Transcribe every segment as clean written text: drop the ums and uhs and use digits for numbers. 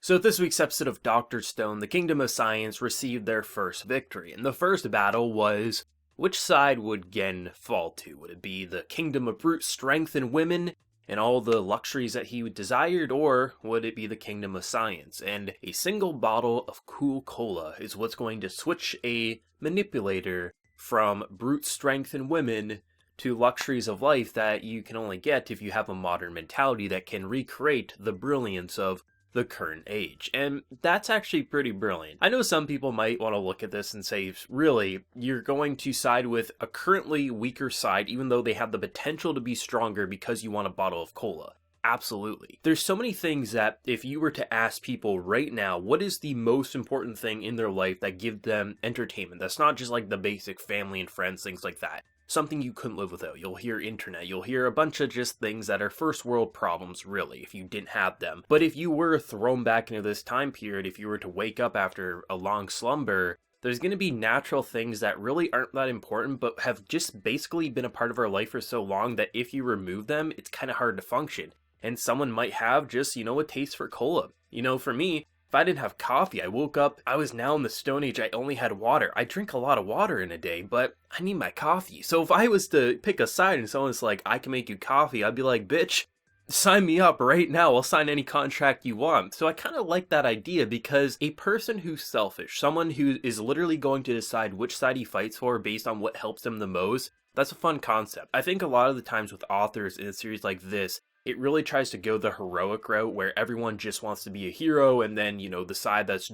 So this week's episode of Dr. Stone, the Kingdom of Science received their first victory, and the first battle was, which side would Gen fall to? Would it be the Kingdom of Brute Strength and Women, and all the luxuries that he desired, or would it be the Kingdom of Science? And a single bottle of cool cola is what's going to switch a manipulator from brute strength and women to luxuries of life that you can only get if you have a modern mentality that can recreate the brilliance of the current age. And that's actually pretty brilliant. I know some people might want to look at this and say, really, you're going to side with a currently weaker side even though they have the potential to be stronger because you want a bottle of cola. Absolutely. There's so many things that if you were to ask people right now, what is the most important thing in their life that give them entertainment? That's not just like the basic family and friends, things like that. Something you couldn't live without. You'll hear internet, you'll hear a bunch of just things that are first world problems, really, if you didn't have them. But if you were thrown back into this time period, if you were to wake up after a long slumber, there's going to be natural things that really aren't that important, but have just basically been a part of our life for so long that if you remove them, it's kind of hard to function. And someone might have just, a taste for cola. For me, if I didn't have coffee, I woke up, I was now in the Stone Age, I only had water. I drink a lot of water in a day, but I need my coffee. So if I was to pick a side and someone's like, I can make you coffee, I'd be like, bitch, sign me up right now, I'll sign any contract you want. So I kind of like that idea because a person who's selfish, someone who is literally going to decide which side he fights for based on what helps them the most, that's a fun concept. I think a lot of the times with authors in a series like this, it really tries to go the heroic route where everyone just wants to be a hero and then, the side that's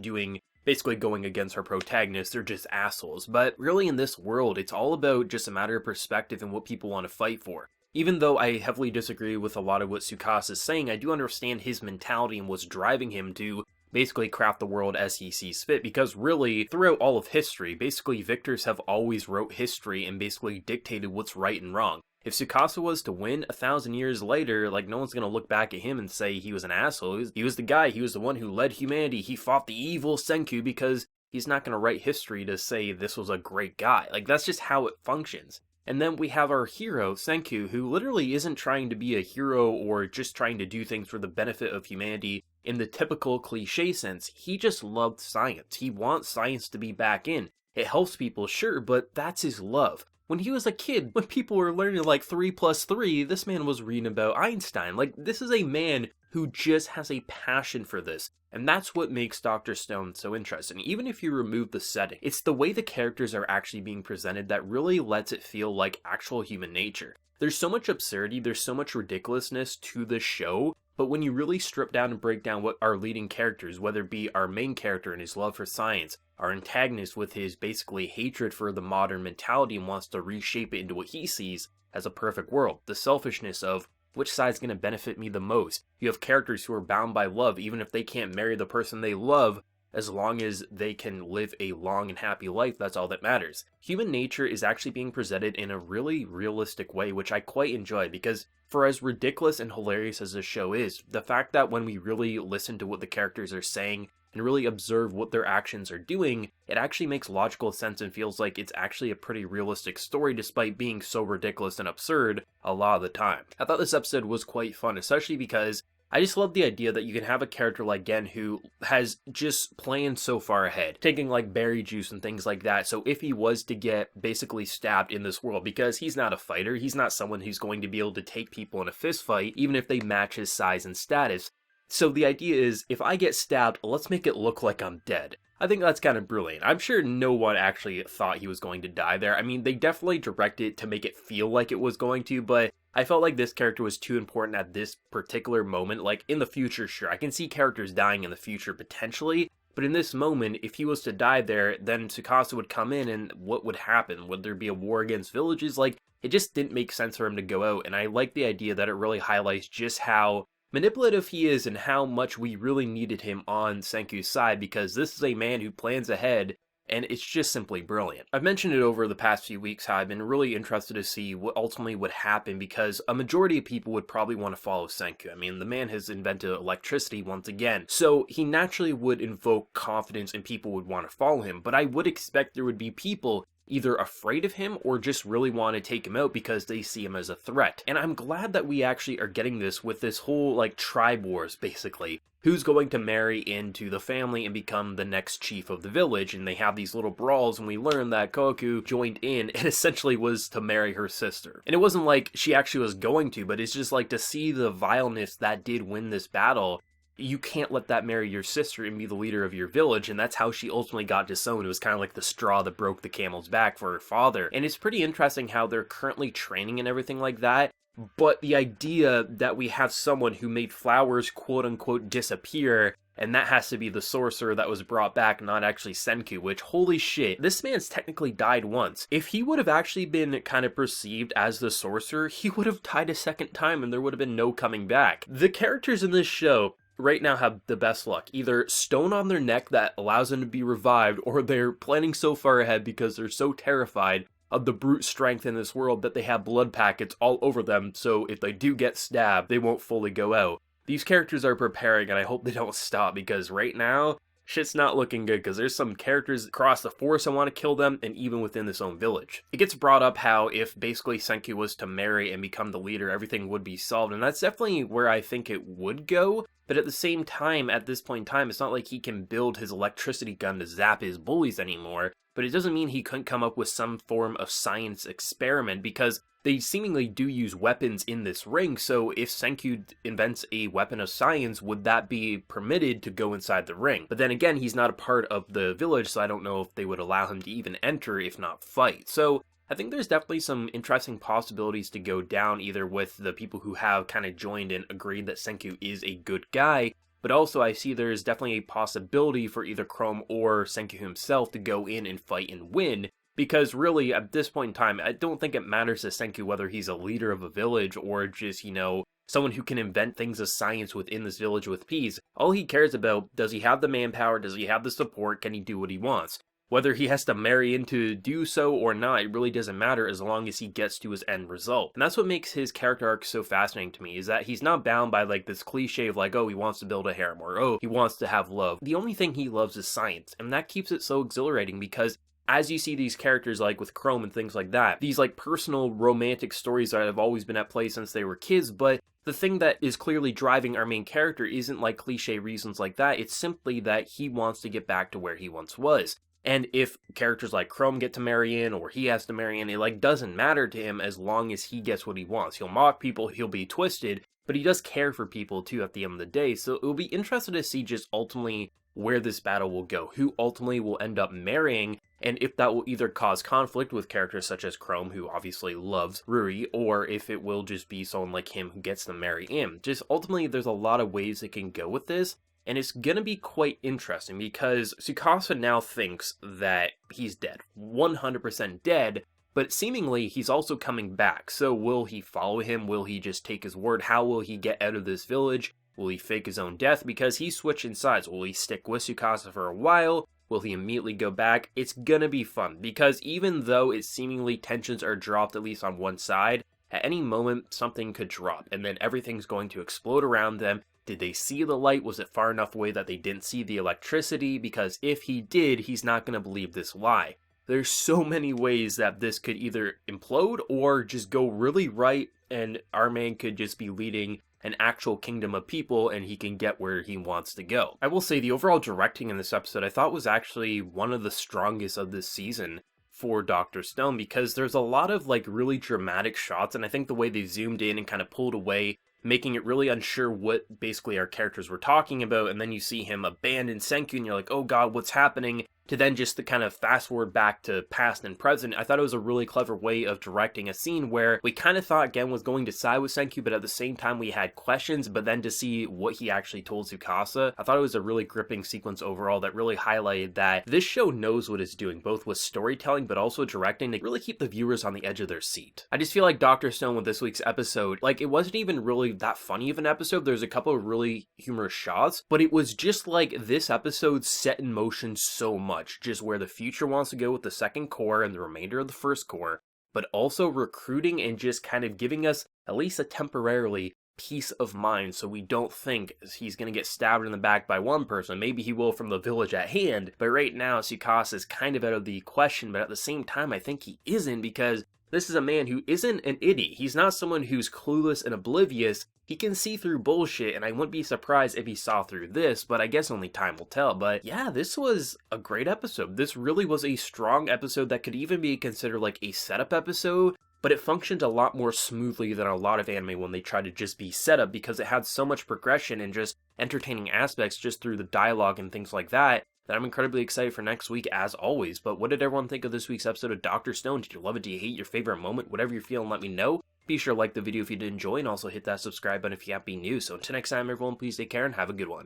basically going against our protagonist, they're just assholes. But really in this world, it's all about just a matter of perspective and what people want to fight for. Even though I heavily disagree with a lot of what Tsukasa is saying, I do understand his mentality and what's driving him to basically craft the world as he sees fit, because really, throughout all of history, basically victors have always wrote history and basically dictated what's right and wrong. If Tsukasa was to win 1,000 years later, no one's gonna look back at him and say he was an asshole. He was the guy, he was the one who led humanity, he fought the evil Senku, because he's not gonna write history to say this was a great guy. That's just how it functions. And then we have our hero, Senku, who literally isn't trying to be a hero or just trying to do things for the benefit of humanity in the typical cliche sense. He just loved science. He wants science to be back in. It helps people, sure, but that's his love. When he was a kid, when people were learning 3 plus 3, this man was reading about Einstein. This is a man who just has a passion for this. And that's what makes Dr. Stone so interesting. Even if you remove the setting, it's the way the characters are actually being presented that really lets it feel like actual human nature. There's so much absurdity, there's so much ridiculousness to this show, but when you really strip down and break down what our leading characters, whether it be our main character and his love for science, our antagonist with his basically hatred for the modern mentality and wants to reshape it into what he sees as a perfect world, the selfishness of which side's going to benefit me the most. You have characters who are bound by love, even if they can't marry the person they love, as long as they can live a long and happy life, that's all that matters. Human nature is actually being presented in a really realistic way, which I quite enjoy, because for as ridiculous and hilarious as this show is, the fact that when we really listen to what the characters are saying and really observe what their actions are doing, it actually makes logical sense and feels like it's actually a pretty realistic story despite being so ridiculous and absurd a lot of the time. I thought this episode was quite fun, especially because I just love the idea that you can have a character like Gen who has just planned so far ahead, taking berry juice and things like that. So if he was to get basically stabbed in this world, because he's not a fighter, he's not someone who's going to be able to take people in a fist fight, even if they match his size and status. So the idea is, if I get stabbed, let's make it look like I'm dead. I think that's kind of brilliant. I'm sure no one actually thought he was going to die there. I mean, they definitely directed it to make it feel like it was going to, but I felt like this character was too important at this particular moment. In the future, sure, I can see characters dying in the future potentially, but in this moment, if he was to die there, then Tsukasa would come in and what would happen? Would there be a war against villages? It just didn't make sense for him to go out, and I like the idea that it really highlights just how manipulative he is and how much we really needed him on Senku's side, because this is a man who plans ahead, and it's just simply brilliant. I've mentioned it over the past few weeks how I've been really interested to see what ultimately would happen, because a majority of people would probably want to follow Senku. I mean, the man has invented electricity once again, so he naturally would invoke confidence and people would want to follow him, but I would expect there would be people either afraid of him or just really want to take him out because they see him as a threat. And I'm glad that we actually are getting this with this whole, like, tribe wars, basically. Who's going to marry into the family and become the next chief of the village, and they have these little brawls, and we learn that Koku joined in and essentially was to marry her sister. And it wasn't like she actually was going to, but it's just like to see the vileness that did win this battle. You can't let that marry your sister and be the leader of your village, and that's how she ultimately got disowned. It was kind of like the straw that broke the camel's back for her father. And it's pretty interesting how they're currently training and everything like that, but the idea that we have someone who made flowers quote-unquote disappear, and that has to be the sorcerer that was brought back, not actually Senku, which, holy shit, this man's technically died once. If he would have actually been kind of perceived as the sorcerer, he would have died a second time and there would have been no coming back. The characters in this show right now have the best luck. Either stone on their neck that allows them to be revived, or they're planning so far ahead because they're so terrified of the brute strength in this world that they have blood packets all over them, so if they do get stabbed, they won't fully go out. These characters are preparing, and I hope they don't stop, because right now, shit's not looking good, because there's some characters across the forest that want to kill them, and even within this own village. It gets brought up how if basically Senku was to marry and become the leader, everything would be solved, and that's definitely where I think it would go. But at the same time, at this point in time, it's not like he can build his electricity gun to zap his bullies anymore, but it doesn't mean he couldn't come up with some form of science experiment, because they seemingly do use weapons in this ring, so if Senku invents a weapon of science, would that be permitted to go inside the ring? But then again, he's not a part of the village, so I don't know if they would allow him to even enter, if not fight. So I think there's definitely some interesting possibilities to go down, either with the people who have kind of joined and agreed that Senku is a good guy, but also I see there's definitely a possibility for either Chrome or Senku himself to go in and fight and win, because really, at this point in time, I don't think it matters to Senku whether he's a leader of a village or just, you know, someone who can invent things of science within this village with peace. All he cares about, does he have the manpower, does he have the support, can he do what he wants? Whether he has to marry in to do so or not, it really doesn't matter as long as he gets to his end result. And that's what makes his character arc so fascinating to me, is that he's not bound by like this cliche of like, oh, he wants to build a harem, or oh, he wants to have love. The only thing he loves is science, and that keeps it so exhilarating, because as you see these characters like with Chrome and things like that, these like personal romantic stories that have always been at play since they were kids, but the thing that is clearly driving our main character isn't like cliche reasons like that, it's simply that he wants to get back to where he once was. And if characters like Chrome get to marry in, or he has to marry in, it like doesn't matter to him as long as he gets what he wants. He'll mock people, he'll be twisted, but he does care for people too at the end of the day. So it will be interesting to see just ultimately where this battle will go, who ultimately will end up marrying, and if that will either cause conflict with characters such as Chrome, who obviously loves Ruri, or if it will just be someone like him who gets to marry in. Just ultimately, there's a lot of ways it can go with this, and it's gonna be quite interesting because Tsukasa now thinks that he's dead, 100% dead, but seemingly he's also coming back. So will he follow him? Will he just take his word? How will he get out of this village? Will he fake his own death? Because he's switching sides. Will he stick with Tsukasa for a while? Will he immediately go back? It's gonna be fun, because even though it seemingly tensions are dropped at least on one side, at any moment something could drop, and then everything's going to explode around them. Did they see the light? Was it far enough away that they didn't see the electricity? Because if he did, he's not gonna believe this lie. There's so many ways that this could either implode or just go really right, and our man could just be leading an actual kingdom of people and he can get where he wants to go. I will say the overall directing in this episode I thought was actually one of the strongest of this season for Dr. Stone, because there's a lot of like really dramatic shots, and I think the way they zoomed in and kind of pulled away, making it really unsure what basically our characters were talking about, and then you see him abandon Senku and you're like, oh god, what's happening? To then just to kind of fast forward back to past and present. I thought it was a really clever way of directing a scene where we kind of thought Gen was going to side with Senku, but at the same time we had questions, but then to see what he actually told Tsukasa, I thought it was a really gripping sequence overall that really highlighted that this show knows what it's doing, both with storytelling but also directing, to really keep the viewers on the edge of their seat. I just feel like Dr. Stone with this week's episode, like it wasn't even really that funny of an episode. There's a couple of really humorous shots, but it was just like this episode set in motion so much. Just where the future wants to go with the second core and the remainder of the first core, but also recruiting and just kind of giving us, at least temporarily, peace of mind, so we don't think he's going to get stabbed in the back by one person. Maybe he will from the village at hand, but right now Tsukasa is kind of out of the question, but at the same time I think he isn't, because this is a man who isn't an idiot. He's not someone who's clueless and oblivious. He can see through bullshit, and I wouldn't be surprised if he saw through this, but I guess only time will tell. But yeah, this was a great episode. This really was a strong episode that could even be considered like a setup episode, but it functioned a lot more smoothly than a lot of anime when they try to just be setup, because it had so much progression and just entertaining aspects just through the dialogue and things like that I'm incredibly excited for next week, as always. But what did everyone think of this week's episode of Dr. Stone? Did you love it? Do you hate? Your favorite moment? Whatever you're feeling, let me know. Be sure to like the video if you did enjoy, and also hit that subscribe button if you haven't been new. So until next time, everyone, please take care and have a good one.